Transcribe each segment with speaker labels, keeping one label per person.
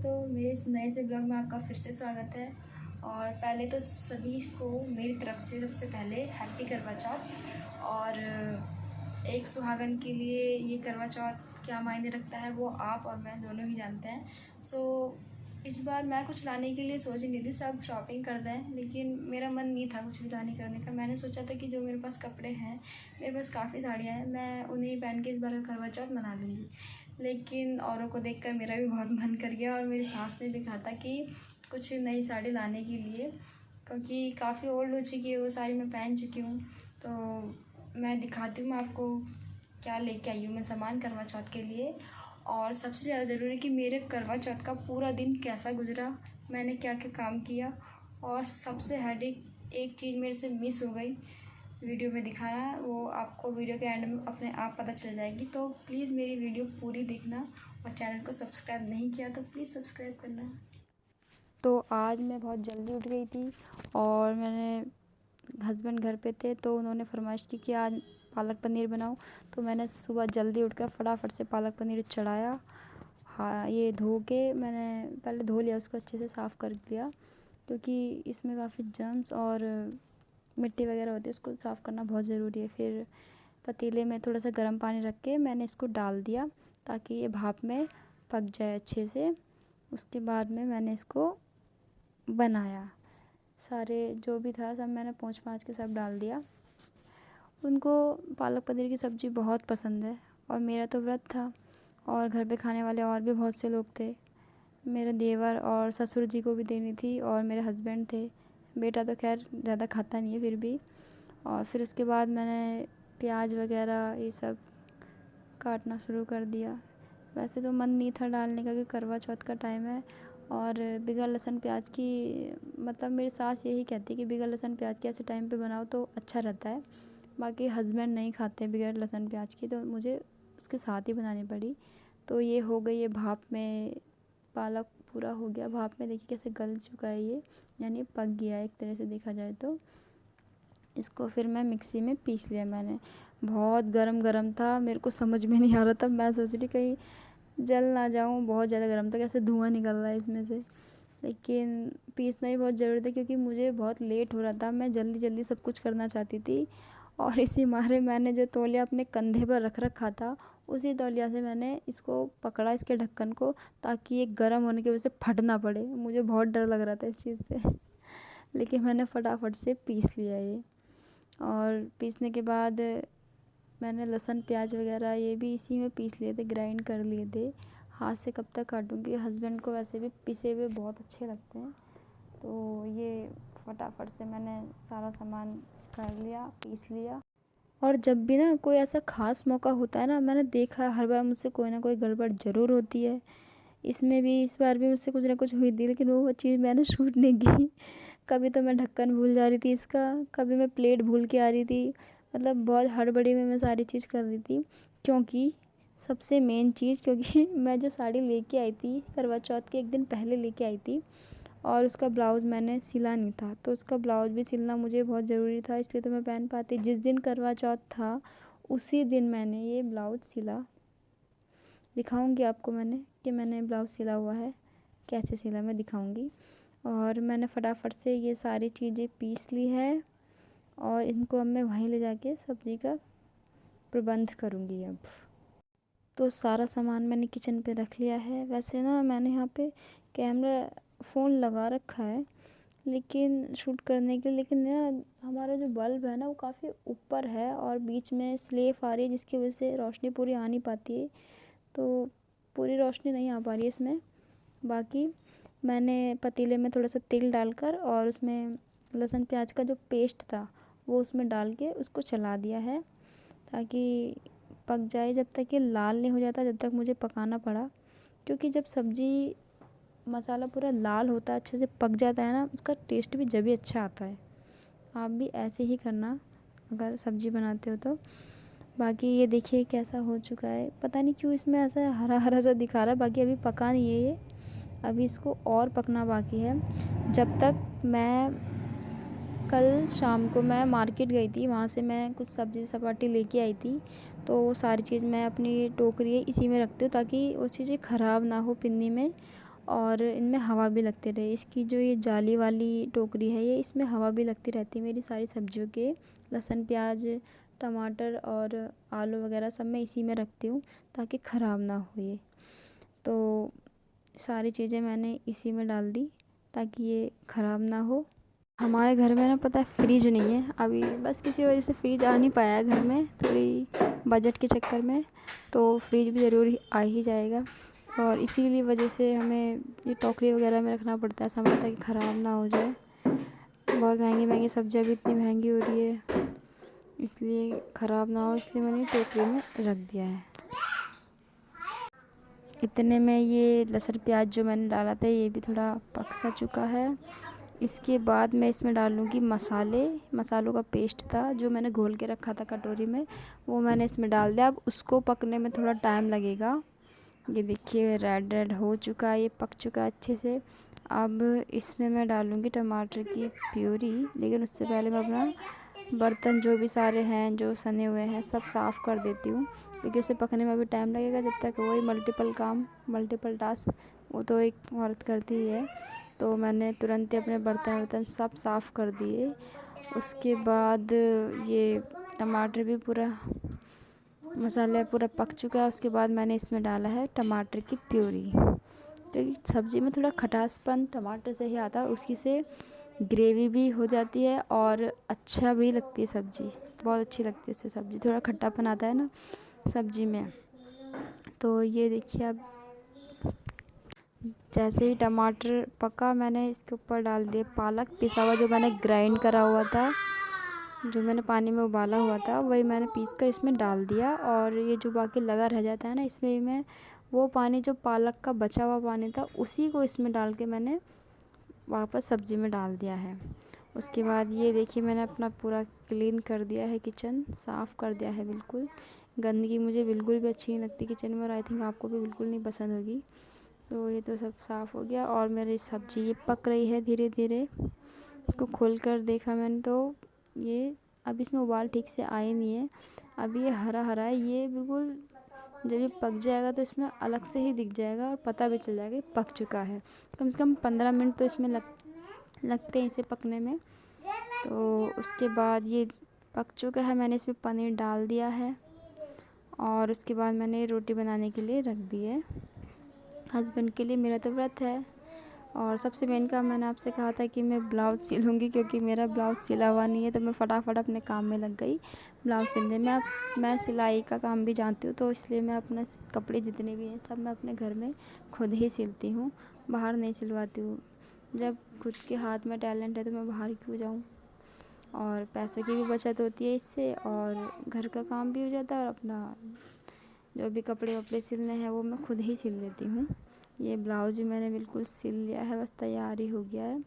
Speaker 1: दोस्तों, मेरे इस नए से ब्लॉग में आपका फिर से स्वागत है। और पहले तो सभी को मेरी तरफ से सबसे पहले हैप्पी करवा चौथ। और एक सुहागन के लिए ये करवा चौथ क्या मायने रखता है वो आप और मैं दोनों ही जानते हैं। इस बार मैं कुछ लाने के लिए सोच ही नहीं थी, सब शॉपिंग कर दें, लेकिन मेरा मन नहीं था कुछ भी लाने करने का। मैंने सोचा था कि जो मेरे पास कपड़े हैं, मेरे पास काफ़ी साड़ियाँ हैं, मैं उन्हें पहन के इस बार करवा चौथ मना लूँगी। लेकिन औरों को देखकर मेरा भी बहुत मन कर गया और मेरी सास ने भी कहा था कि कुछ नई साड़ी लाने के लिए, क्योंकि काफ़ी ओल्ड हो चुकी है वो साड़ी, मैं पहन चुकी हूँ। तो मैं दिखाती हूँ आपको क्या लेके आई हूँ मैं सामान करवा चौथ के लिए। और सबसे ज़्यादा ज़रूरी है कि मेरे करवा चौथ का पूरा दिन कैसा गुजरा, मैंने क्या क्या काम किया। और सबसे हेडेक एक चीज़ मेरे से मिस हो गई वीडियो में दिखाना, वो आपको वीडियो के एंड में अपने आप पता चल जाएगी। तो प्लीज़ मेरी वीडियो पूरी देखना, और चैनल को सब्सक्राइब नहीं किया तो प्लीज़ सब्सक्राइब करना। तो आज मैं बहुत जल्दी उठ गई थी और मैंने हस्बैंड घर पे थे तो उन्होंने फरमाइश की कि आज पालक पनीर बनाओ। तो मैंने सुबह जल्दी उठकर फटाफट से पालक पनीर चढ़ाया। हाँ, ये धो के मैंने पहले धो लिया, उसको अच्छे से साफ़ कर लिया, क्योंकि इसमें काफ़ी जर्म्स और मिट्टी वगैरह होती है, उसको साफ़ करना बहुत ज़रूरी है। फिर पतीले में थोड़ा सा गर्म पानी रख के मैंने इसको डाल दिया ताकि ये भाप में पक जाए अच्छे से। उसके बाद में मैंने इसको बनाया, सारे जो भी था सब मैंने पोंछ पाछ के सब डाल दिया। उनको पालक पनीर की सब्ज़ी बहुत पसंद है और मेरा तो व्रत था, और घर पे खाने वाले और भी बहुत से लोग थे। मेरे देवर और ससुर जी को भी देनी थी और मेरे हस्बैंड थे। बेटा तो खैर ज़्यादा खाता नहीं है फिर भी। और फिर उसके बाद मैंने प्याज वगैरह ये सब काटना शुरू कर दिया। वैसे तो मन नहीं था डालने का क्योंकि करवा चौथ का टाइम है, और बगैर लहसुन प्याज की, मतलब मेरी सास यही कहती है कि बगैर लहसुन प्याज के ऐसे टाइम पे बनाओ तो अच्छा रहता है। बाकी हस्बैंड नहीं खाते बगैर लहसुन प्याज की, तो मुझे उसके साथ ही बनानी पड़ी। तो ये हो गई है भाप में, पालक पूरा हो गया भाप में, देखिए कैसे गल चुका है ये, यानी पक गया है एक तरह से देखा जाए तो। इसको फिर मैं मिक्सी में पीस लिया मैंने। बहुत गरम गरम था, मेरे को समझ में नहीं आ रहा था, मैं सोच रही कहीं जल ना जाऊं, बहुत ज़्यादा गर्म था, कैसे धुआं निकल रहा है इसमें से। लेकिन पीसना ही बहुत ज़रूरी था क्योंकि मुझे बहुत लेट हो रहा था, मैं जल्दी जल्दी सब कुछ करना चाहती थी। और इसी मारे मैंने जो तौलिया अपने कंधे पर रख रखा था, उसी तौलिया से मैंने इसको पकड़ा, इसके ढक्कन को, ताकि ये गर्म होने की वजह से फट ना पड़े। मुझे बहुत डर लग रहा था इस चीज़ से लेकिन मैंने फटाफट से पीस लिया ये। और पीसने के बाद मैंने लहसुन प्याज वगैरह ये भी इसी में पीस लिए थे, ग्राइंड कर लिए थे। हाथ से कब तक काटूँगी, हस्बैंड को वैसे भी पिसे हुए बहुत अच्छे लगते हैं। तो ये फटाफट से मैंने सारा सामान कर लिया, पीस लिया। और जब भी ना कोई ऐसा ख़ास मौका होता है ना, मैंने देखा हर बार मुझसे कोई ना कोई गड़बड़ ज़रूर होती है। इसमें भी, इस बार भी मुझसे कुछ ना कुछ हुई थी, लेकिन वो चीज़ मैंने शूट नहीं की। कभी तो मैं ढक्कन भूल जा रही थी इसका, कभी मैं प्लेट भूल के आ रही थी, मतलब बहुत हड़बड़ी में मैं सारी चीज़ कर रही थी। क्योंकि सबसे मेन चीज़, क्योंकि मैं जो साड़ी लेके आई थी करवा चौथ के एक दिन पहले लेके आई थी, और उसका ब्लाउज़ मैंने सिला नहीं था, तो उसका ब्लाउज़ भी सिलना मुझे बहुत ज़रूरी था, इसलिए तो मैं पहन पाती। जिस दिन करवा चौथ था उसी दिन मैंने ये ब्लाउज़ सिला। दिखाऊंगी आपको मैंने कि मैंने ब्लाउज़ सिला हुआ है, कैसे सिला मैं दिखाऊंगी। और मैंने फटाफट से ये सारी चीज़ें पीस ली है, और इनको अब मैं वहीं ले जाके सब्ज़ी का प्रबंध करूंगी अब। तो सारा सामान मैंने किचन पे रख लिया है। वैसे ना मैंने यहाँ पे कैमरा फ़ोन लगा रखा है लेकिन शूट करने के लिए, लेकिन ना हमारा जो बल्ब है ना वो काफ़ी ऊपर है और बीच में स्लेफ आ रही है, जिसकी वजह से रोशनी पूरी आ नहीं पाती है। तो पूरी रोशनी नहीं आ पा रही है इसमें। बाकी मैंने पतीले में थोड़ा सा तेल डालकर और उसमें लहसुन प्याज का जो पेस्ट था वो उसमें डाल के उसको चला दिया है, ताकि पक जाए। जब तक ये लाल नहीं हो जाता जब तक मुझे पकाना पड़ा, क्योंकि जब सब्ज़ी मसाला पूरा लाल होता है, अच्छे से पक जाता है ना, उसका टेस्ट भी जब भी अच्छा आता है। आप भी ऐसे ही करना अगर सब्ज़ी बनाते हो तो। बाकी ये देखिए कैसा हो चुका है, पता नहीं क्यों इसमें ऐसा हरा हरा सा दिखा रहा है, बाकी अभी पका नहीं है ये, अभी इसको और पकना बाकी है। जब तक मैं कल शाम को मैं मार्केट गई थी, वहाँ से मैं कुछ सब्ज़ी सपाटी लेके आई थी, तो वो सारी चीज़ मैं अपनी टोकरी इसी में रखती हूँ ताकि वो चीज़ें ख़राब ना हो पिन्नी में। और इनमें हवा भी लगती रहे। इसकी जो ये जाली वाली टोकरी है ये, इसमें हवा भी लगती रहती है। मेरी सारी सब्जियों के लहसुन, प्याज, टमाटर और आलू वगैरह सब मैं इसी में रखती हूँ ताकि ख़राब ना हो ये। तो सारी चीज़ें मैंने इसी में डाल दी ताकि ये ख़राब ना हो। हमारे घर में ना पता है फ्रिज नहीं है अभी, बस किसी वजह से फ्रिज आ नहीं पाया है घर में, थोड़ी बजट के चक्कर में। तो फ्रिज भी ज़रूर आ ही जाएगा और इसीलिए वजह से हमें ये टोकरी वगैरह में रखना पड़ता है सामान ताकि ख़राब ना हो जाए। बहुत महंगी महंगी सब्जियाँ भी इतनी महंगी हो रही है, इसलिए ख़राब ना हो, इसलिए मैंने टोकरी में रख दिया है। इतने में ये लहसुन प्याज जो मैंने डाला था ये भी थोड़ा पक सा चुका है। इसके बाद मैं इसमें डालूँगी मसालों का पेस्ट था जो मैंने घोल के रखा था कटोरी में, वो मैंने इसमें डाल दिया। अब उसको पकने में थोड़ा टाइम लगेगा। ये देखिए रेड रेड हो चुका है, ये पक चुका है अच्छे से। अब इसमें मैं डालूँगी टमाटर की प्यूरी, लेकिन उससे पहले मैं अपना बर्तन जो भी सारे हैं जो सने हुए हैं सब साफ़ कर देती हूँ, क्योंकि उसे पकने में भी टाइम लगेगा। जब तक वही मल्टीपल टास्क वो तो एक औरत करती ही है। तो मैंने तुरंत ही अपने बर्तन सब साफ़ कर दिए। उसके बाद ये टमाटर भी पूरा मसाला पूरा पक चुका है। उसके बाद मैंने इसमें डाला है टमाटर की प्यूरी, क्योंकि सब्ज़ी में थोड़ा खटासपन टमाटर से ही आता है, उसकी से ग्रेवी भी हो जाती है और अच्छा भी लगती है सब्ज़ी, बहुत अच्छी लगती है उससे सब्ज़ी, थोड़ा खट्टापन आता है ना सब्ज़ी में। तो ये देखिए अब जैसे ही टमाटर पका मैंने इसके ऊपर डाल दिया पालक पिसा हुआ, जो मैंने ग्राइंड करा हुआ था, जो मैंने पानी में उबाला हुआ था वही मैंने पीस कर इसमें डाल दिया। और ये जो बाकी लगा रह जाता है ना इसमें भी मैं वो पानी जो पालक का बचा हुआ पानी था उसी को इसमें डाल के मैंने वापस सब्ज़ी में डाल दिया है। उसके बाद ये देखिए मैंने अपना पूरा क्लीन कर दिया है, किचन साफ़ कर दिया है बिल्कुल। गंदगी मुझे बिल्कुल भी अच्छी नहीं लगती किचन में, और आई थिंक आपको भी बिल्कुल नहीं पसंद होगी। तो ये तो सब साफ़ हो गया और मेरी सब्ज़ी ये पक रही है धीरे धीरे। इसको खोल कर देखा मैंने तो ये अब इसमें उबाल ठीक से आई नहीं है। अब ये हरा हरा है, ये बिल्कुल जब ये पक जाएगा तो इसमें अलग से ही दिख जाएगा और पता भी चल जाएगा पक चुका है। कम से कम 15 मिनट तो इसमें लगते हैं इसे पकने में। तो उसके बाद ये पक चुका है, मैंने इसमें पनीर डाल दिया है और उसके बाद मैंने रोटी बनाने के लिए रख दी है हस्बैंड के लिए। मेरा तो व्रत है और सबसे मेन काम मैंने आपसे कहा था कि मैं ब्लाउज़ सिलूँगी, क्योंकि मेरा ब्लाउज़ सिला हुआ नहीं है। तो मैं फटाफट अपने काम में लग गई ब्लाउज़ सिलने में। मैं सिलाई का काम भी जानती हूँ, तो इसलिए मैं अपना कपड़े जितने भी हैं सब मैं अपने घर में खुद ही सिलती हूँ, बाहर नहीं सिलवाती हूँ। जब खुद के हाथ में टैलेंट है तो मैं बाहर क्यों जाऊँ। और पैसों की भी बचत होती है इससे और घर का काम भी हो जाता है और अपना जो भी कपड़े वपड़े सिलने हैं वो मैं खुद ही सिल लेती हूँ। ये ब्लाउज भी मैंने बिल्कुल सिल लिया है, बस तैयार ही हो गया है।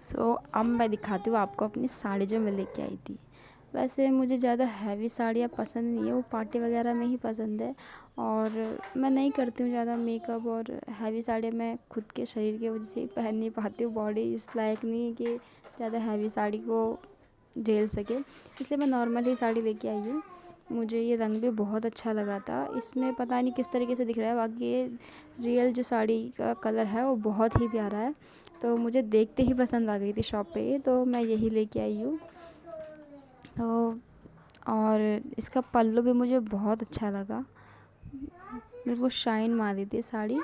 Speaker 1: सो अब मैं दिखाती हूँ आपको अपनी साड़ी जो मैं लेके आई थी। वैसे मुझे ज़्यादा हैवी साड़ियाँ पसंद नहीं है, वो पार्टी वगैरह में ही पसंद है और मैं नहीं करती हूँ ज़्यादा मेकअप। और हैवी साड़ियाँ मैं खुद के शरीर की वजह से ही पहन नहीं पाती हूँ, बॉडी इस लायक नहीं है कि ज़्यादा हैवी साड़ी को झेल सके, इसलिए मैं नॉर्मल ही साड़ी लेके आई हूँ। मुझे ये रंग भी बहुत अच्छा लगा था, इसमें पता नहीं किस तरीके से दिख रहा है, बाकी ये रियल जो साड़ी का कलर है वो बहुत ही प्यारा है। तो मुझे देखते ही पसंद आ गई थी शॉप पे, तो मैं यही लेके आई हूँ। तो और इसका पल्लू भी मुझे बहुत अच्छा लगा, बिल्कुल शाइन मार दी थी साड़ी।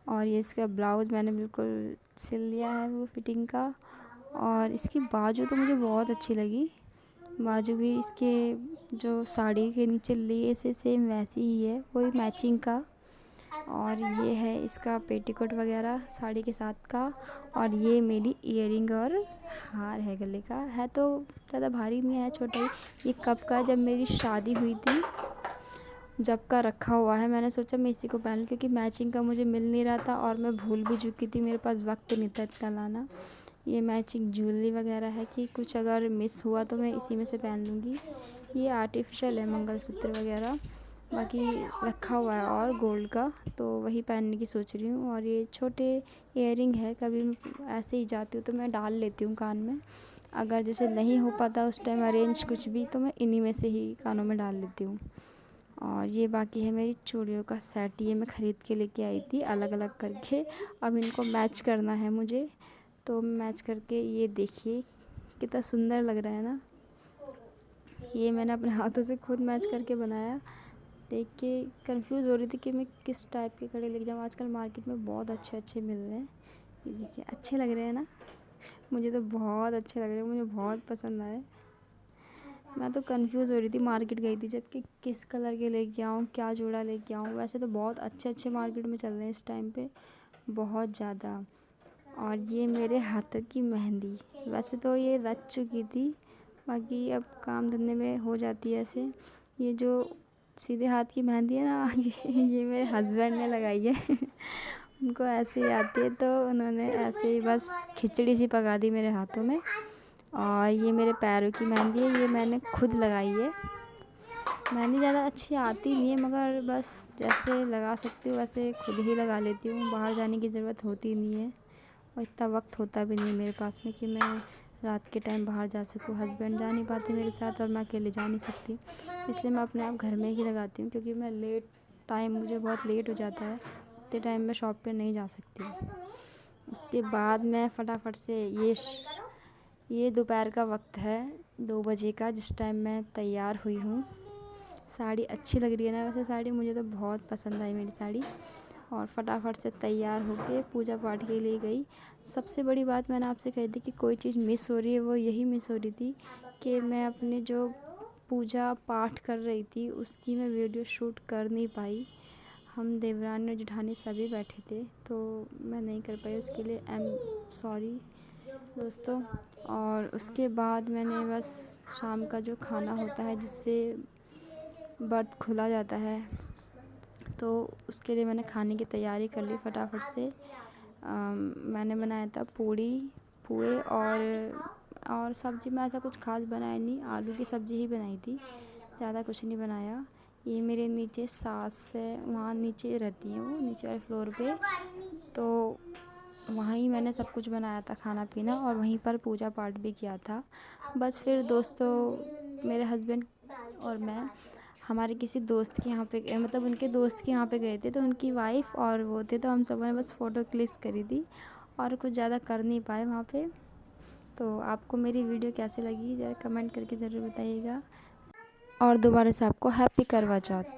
Speaker 1: और ये इसका ब्लाउज़ मैंने बिल्कुल सिल लिया है वो फिटिंग का। और इसकी बाजू तो मुझे बहुत अच्छी लगी, बाजू भी इसके जो साड़ी के नीचे लेस है सेम वैसी ही है, वही मैचिंग का। और ये है इसका पेटीकोट वगैरह साड़ी के साथ का। और ये मेरी इयररिंग और हार है गले का, है तो ज़्यादा भारी नहीं है, छोटा ही। ये कब का, जब मेरी शादी हुई थी जब का रखा हुआ है। मैंने सोचा मैं इसी को पहन लूँ, क्योंकि मैचिंग का मुझे मिल नहीं रहा था और मैं भूल भी चुकी थी, मेरे पास वक्त नहीं था इतना लाना। ये मैचिंग ज्वेलरी वगैरह है कि कुछ अगर मिस हुआ तो मैं इसी में से पहन लूँगी। ये आर्टिफिशियल है मंगलसूत्र वगैरह, बाकी रखा हुआ है और गोल्ड का, तो वही पहनने की सोच रही हूँ। और ये छोटे इयररिंग है, कभी मैं ऐसे ही जाती हूँ तो मैं डाल लेती हूँ कान में, अगर जैसे नहीं हो पाता उस टाइम अरेंज कुछ भी तो मैं इन्हीं में से ही कानों में डाल लेती हूँ। और ये बाकी है मेरी चूड़ियों का सेट, ये मैं ख़रीद के लेके आई थी अलग अलग करके। अब इनको मैच करना है मुझे, तो मैच करके ये देखिए कितना सुंदर लग रहा है ना। ये मैंने अपने हाथों से खुद मैच करके बनाया। देख के कंफ्यूज हो रही थी कि मैं किस टाइप के कड़े लेके जाऊँ। आजकल मार्केट में बहुत अच्छे अच्छे मिल रहे हैं। ये देखिए अच्छे लग रहे हैं ना, मुझे तो बहुत अच्छे लग रहे हैं, मुझे बहुत पसंद आए। मैं तो कंफ्यूज हो रही थी, मार्केट गई थी जब कि किस कलर के लेके आऊँ, क्या जोड़ा लेके आऊँ। वैसे तो बहुत अच्छे अच्छे मार्केट में चल रहे हैं इस टाइम पे, बहुत ज़्यादा। और ये मेरे हाथों की मेहंदी, वैसे तो ये रच चुकी थी, बाकी अब काम धंधे में हो जाती है ऐसे। ये जो सीधे हाथ की मेहंदी है ना ये मेरे हस्बैंड ने लगाई है उनको ऐसे ही आती है, तो उन्होंने ऐसे ही बस खिचड़ी सी पका दी मेरे हाथों में। और ये मेरे पैरों की मेहंदी है, ये मैंने खुद लगाई है। मेहंदी ज़्यादा अच्छी आती नहीं है, मगर बस जैसे लगा सकती हूँ वैसे खुद ही लगा लेती हूँ। बाहर जाने की ज़रूरत होती नहीं है, और इतना वक्त होता भी नहीं मेरे पास में कि मैं रात के टाइम बाहर जा सकूँ। हस्बैंड जा नहीं पाते मेरे साथ और मैं अकेले जा नहीं सकती, इसलिए मैं अपने आप घर में ही लगाती हूँ। क्योंकि मैं मुझे बहुत लेट हो जाता है, उतने टाइम में शॉप पे नहीं जा सकती। उसके बाद मैं फटाफट से ये दोपहर का वक्त है 2 बजे का, जिस टाइम मैं तैयार हुई हूँ। साड़ी अच्छी लग रही है ना, वैसे साड़ी मुझे तो बहुत पसंद आई मेरी साड़ी। और फटाफट से तैयार होके पूजा पाठ के लिए गई। सबसे बड़ी बात मैंने आपसे कही थी कि कोई चीज़ मिस हो रही है, वो यही मिस हो रही थी कि मैं अपने जो पूजा पाठ कर रही थी उसकी मैं वीडियो शूट कर नहीं पाई। हम देवरानी और जेठानी सभी बैठे थे, तो मैं नहीं कर पाई, उसके लिए आई एम सॉरी दोस्तों। और उसके बाद मैंने बस शाम का जो खाना होता है जिससे व्रत खुला जाता है, तो उसके लिए मैंने खाने की तैयारी कर ली फटाफट से। मैंने बनाया था पूड़ी पुए और सब्ज़ी में ऐसा कुछ खास बनाया नहीं, आलू की सब्ज़ी ही बनाई थी, ज़्यादा कुछ नहीं बनाया। ये मेरे नीचे सास है, वहाँ नीचे रहती हैं वो, नीचे वाले फ्लोर पे, तो वहाँ ही मैंने सब कुछ बनाया था खाना पीना, और वहीं पर पूजा पाठ भी किया था। बस फिर दोस्तों मेरे हस्बैंड और मैं हमारे किसी दोस्त के यहाँ पे, मतलब उनके दोस्त के यहाँ पे गए थे, तो उनकी वाइफ और वो थे, तो हम सब ने बस फ़ोटो क्लिक करी थी और कुछ ज़्यादा कर नहीं पाए वहाँ पे। तो आपको मेरी वीडियो कैसी लगी ज़रा कमेंट करके ज़रूर बताइएगा। और दोबारा से आपको हैप्पी करवा चौथ।